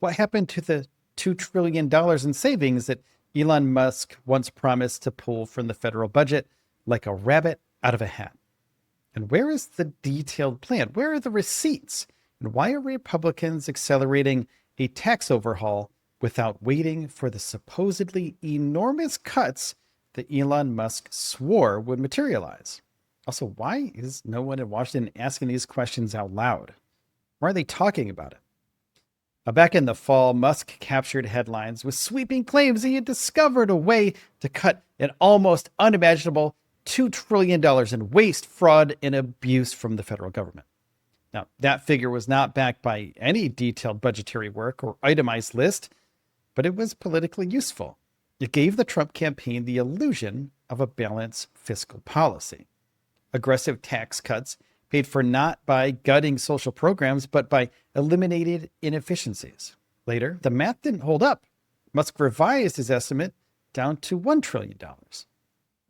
What happened to the $2 trillion in savings that Elon Musk once promised to pull from the federal budget like a rabbit out of a hat? And where is the detailed plan? Where are the receipts? And why are Republicans accelerating a tax overhaul without waiting for the supposedly enormous cuts that Elon Musk swore would materialize? Also, why is no one in Washington asking these questions out loud? Why are they talking about it? Back in the fall, Musk captured headlines with sweeping claims he had discovered a way to cut an almost unimaginable $2 trillion in waste, fraud, and abuse from the federal government. Now, that figure was not backed by any detailed budgetary work or itemized list, but it was politically useful. It gave the Trump campaign the illusion of a balanced fiscal policy. Aggressive tax cuts paid for not by gutting social programs, but by eliminating inefficiencies. Later, the math didn't hold up. Musk revised his estimate down to $1 trillion.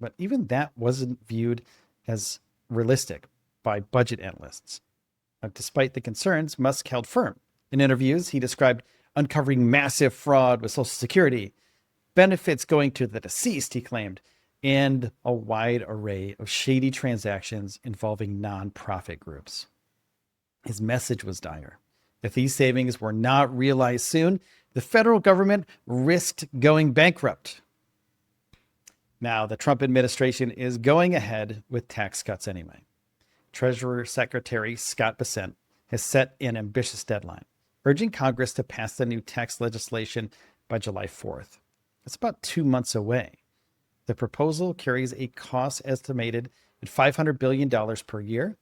But even that wasn't viewed as realistic by budget analysts. Despite the concerns, Musk held firm. In interviews, he described uncovering massive fraud with Social Security, benefits going to the deceased, he claimed, and a wide array of shady transactions involving nonprofit groups. His message was dire. If these savings were not realized soon, the federal government risked going bankrupt. Now, the Trump administration is going ahead with tax cuts anyway. Treasury Secretary Scott Bessent has set an ambitious deadline, urging Congress to pass the new tax legislation by July 4th. It's about 2 months away. The proposal carries a cost estimated at $500 billion per year,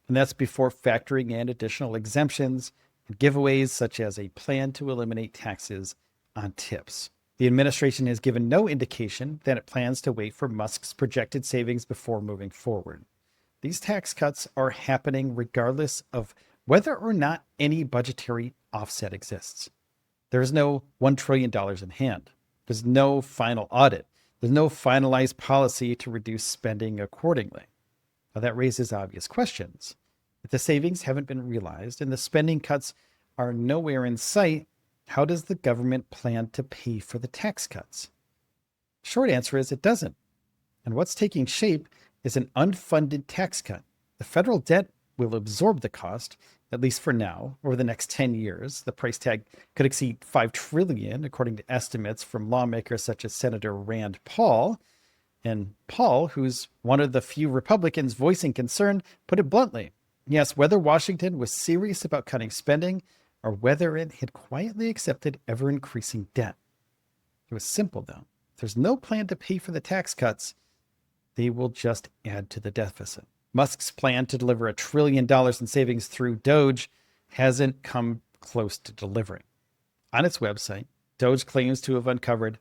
and that's before factoring in additional exemptions and giveaways such as a plan to eliminate taxes on tips. The administration has given no indication that it plans to wait for Musk's projected savings before moving forward. These tax cuts are happening regardless of whether or not any budgetary offset exists. There is no $1 trillion in hand. There's no final audit. There's no finalized policy to reduce spending accordingly. Now, that raises obvious questions. If the savings haven't been realized and the spending cuts are nowhere in sight, how does the government plan to pay for the tax cuts? Short answer is it doesn't. And what's taking shape is an unfunded tax cut. The federal debt will absorb the cost, at least for now. Over the next 10 years, the price tag could exceed $5 trillion, according to estimates from lawmakers such as Senator Rand Paul. And Paul, who's one of the few Republicans voicing concern, put it bluntly. He asked whether Washington was serious about cutting spending or whether it had quietly accepted ever-increasing debt. It was simple, though. If there's no plan to pay for the tax cuts, they will just add to the deficit. Musk's plan to deliver $1 trillion in savings through DOGE hasn't come close to delivering. On its website, DOGE claims to have uncovered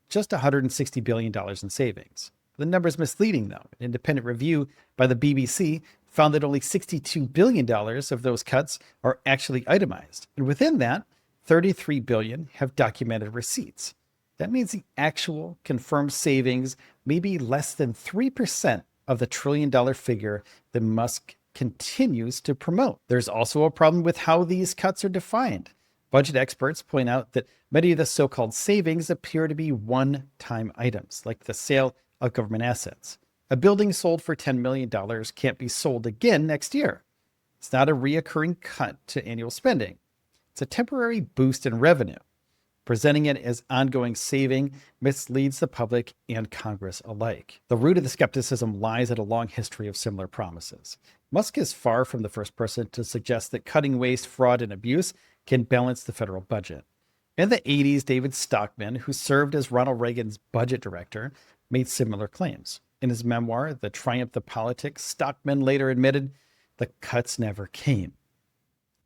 just $160 billion in savings. The number is misleading, though. An independent review by the BBC found that only $62 billion of those cuts are actually itemized. And within that, $33 billion have documented receipts. That means the actual confirmed savings may be less than 3% of the $1 trillion figure that Musk continues to promote. There's also a problem with how these cuts are defined. Budget experts point out that many of the so-called savings appear to be one-time items, like the sale of government assets. A building sold for $10 million can't be sold again next year. It's not a reoccurring cut to annual spending. It's a temporary boost in revenue. Presenting it as ongoing saving misleads the public and Congress alike. The root of the skepticism lies in a long history of similar promises. Musk is far from the first person to suggest that cutting waste, fraud, and abuse can balance the federal budget. In the 80s, David Stockman, who served as Ronald Reagan's budget director, made similar claims. In his memoir, The Triumph of Politics, Stockman later admitted the cuts never came.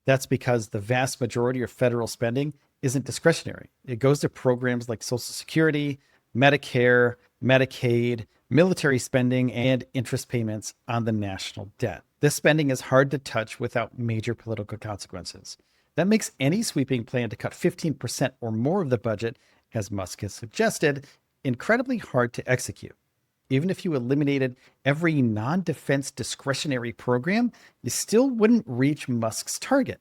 That's because the vast majority of federal spending isn't discretionary. It goes to programs like Social Security, Medicare, Medicaid, military spending, and interest payments on the national debt. This spending is hard to touch without major political consequences. That makes any sweeping plan to cut 15% or more of the budget, as Musk has suggested, incredibly hard to execute. Even if you eliminated every non-defense discretionary program, you still wouldn't reach Musk's target.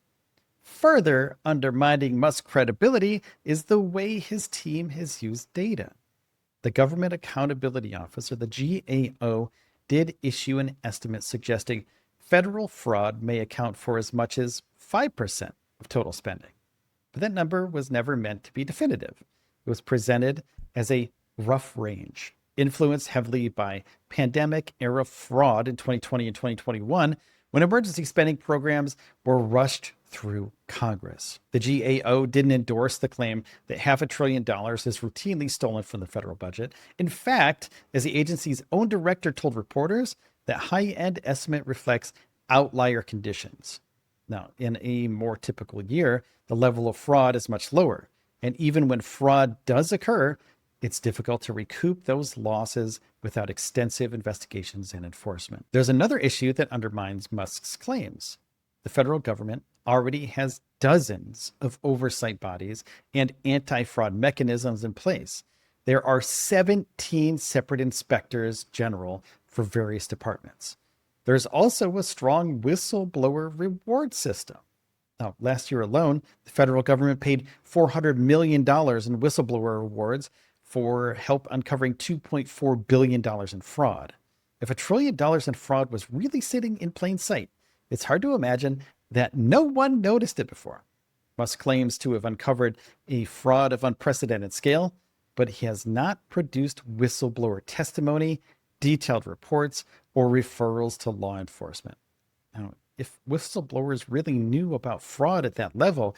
Further undermining Musk's credibility is the way his team has used data. The Government Accountability Office, or the GAO, did issue an estimate suggesting federal fraud may account for as much as 5% of total spending. But that number was never meant to be definitive. It was presented as a rough range, influenced heavily by pandemic-era fraud in 2020 and 2021, when emergency spending programs were rushed through Congress. The GAO didn't endorse the claim that $500 billion is routinely stolen from the federal budget. In fact, as the agency's own director told reporters, that high-end estimate reflects outlier conditions. Now, in a more typical year, the level of fraud is much lower. And even when fraud does occur, it's difficult to recoup those losses without extensive investigations and enforcement. There's another issue that undermines Musk's claims. The federal government already has dozens of oversight bodies and anti-fraud mechanisms in place. There are 17 separate inspectors general for various departments. There's also a strong whistleblower reward system. Now, last year alone, the federal government paid $400 million in whistleblower rewards for help uncovering $2.4 billion in fraud. If $1 trillion in fraud was really sitting in plain sight, it's hard to imagine that no one noticed it before. Musk claims to have uncovered a fraud of unprecedented scale, but he has not produced whistleblower testimony, detailed reports, or referrals to law enforcement. Now, if whistleblowers really knew about fraud at that level,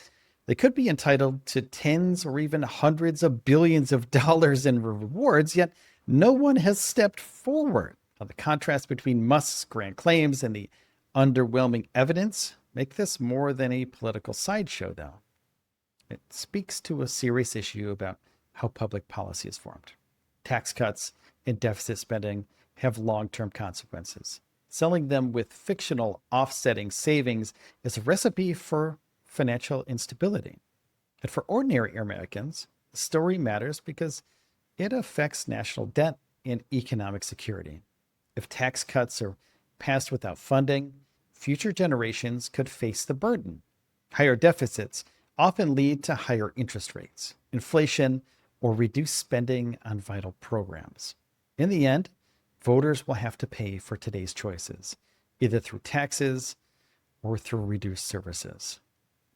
they could be entitled to tens or even hundreds of billions of dollars in rewards, yet no one has stepped forward. Now, the contrast between Musk's grand claims and the underwhelming evidence make this more than a political sideshow, though. It speaks to a serious issue about how public policy is formed. Tax cuts and deficit spending have long-term consequences. Selling them with fictional offsetting savings is a recipe for financial instability. And for ordinary Americans, the story matters because it affects national debt and economic security. If tax cuts are passed without funding, future generations could face the burden. Higher deficits often lead to higher interest rates, inflation, or reduced spending on vital programs. In the end, voters will have to pay for today's choices, either through taxes or through reduced services.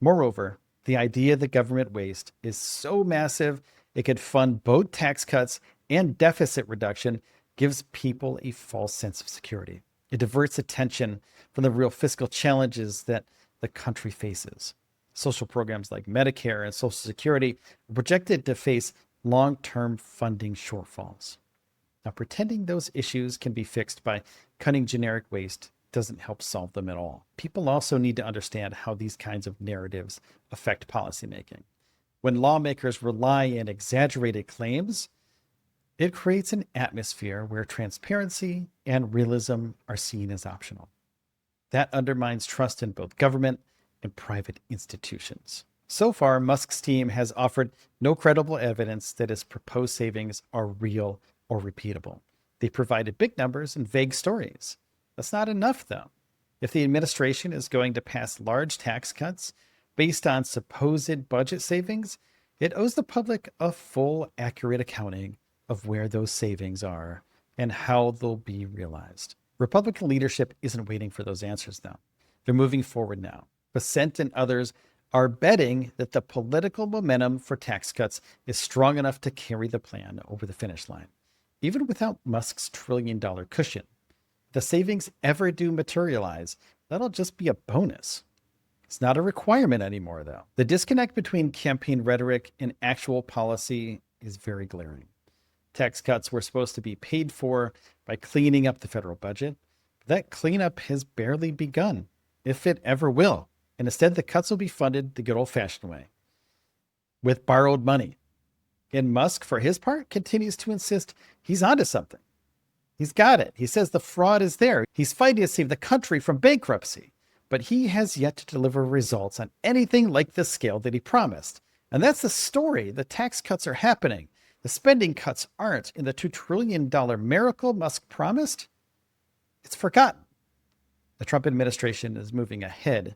Moreover, the idea that government waste is so massive it could fund both tax cuts and deficit reduction gives people a false sense of security. It diverts attention from the real fiscal challenges that the country faces. Social programs like Medicare and Social Security are projected to face long-term funding shortfalls. Now, pretending those issues can be fixed by cutting generic waste doesn't help solve them at all. People also need to understand how these kinds of narratives affect policymaking. When lawmakers rely on exaggerated claims, it creates an atmosphere where transparency and realism are seen as optional. That undermines trust in both government and private institutions. So far, Musk's team has offered no credible evidence that his proposed savings are real or repeatable. They provided big numbers and vague stories. That's not enough, though. If the administration is going to pass large tax cuts based on supposed budget savings, it owes the public a full, accurate accounting of where those savings are and how they'll be realized. Republican leadership isn't waiting for those answers, though. They're moving forward now. Bessent and others are betting that the political momentum for tax cuts is strong enough to carry the plan over the finish line, even without Musk's trillion-dollar cushion. If the savings ever do materialize, that'll just be a bonus. It's not a requirement anymore, though. The disconnect between campaign rhetoric and actual policy is very glaring. Tax cuts were supposed to be paid for by cleaning up the federal budget. But that cleanup has barely begun, if it ever will. And instead, the cuts will be funded the good old-fashioned way, with borrowed money. And Musk, for his part, continues to insist he's onto something. He's got it. He says the fraud is there. He's fighting to save the country from bankruptcy. But he has yet to deliver results on anything like the scale that he promised. And that's the story. The tax cuts are happening. The spending cuts aren't. And the $2 trillion miracle Musk promised, it's forgotten. The Trump administration is moving ahead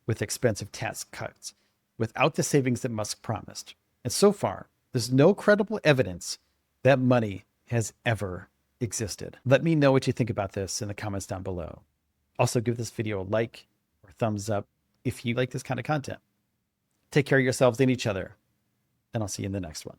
with expensive tax cuts without the savings that Musk promised. And so far, there's no credible evidence that money has ever existed. Let me know what you think about this in the comments down below. Also, give this video a like or thumbs up if you like this kind of content. Take care of yourselves and each other, and I'll see you in the next one.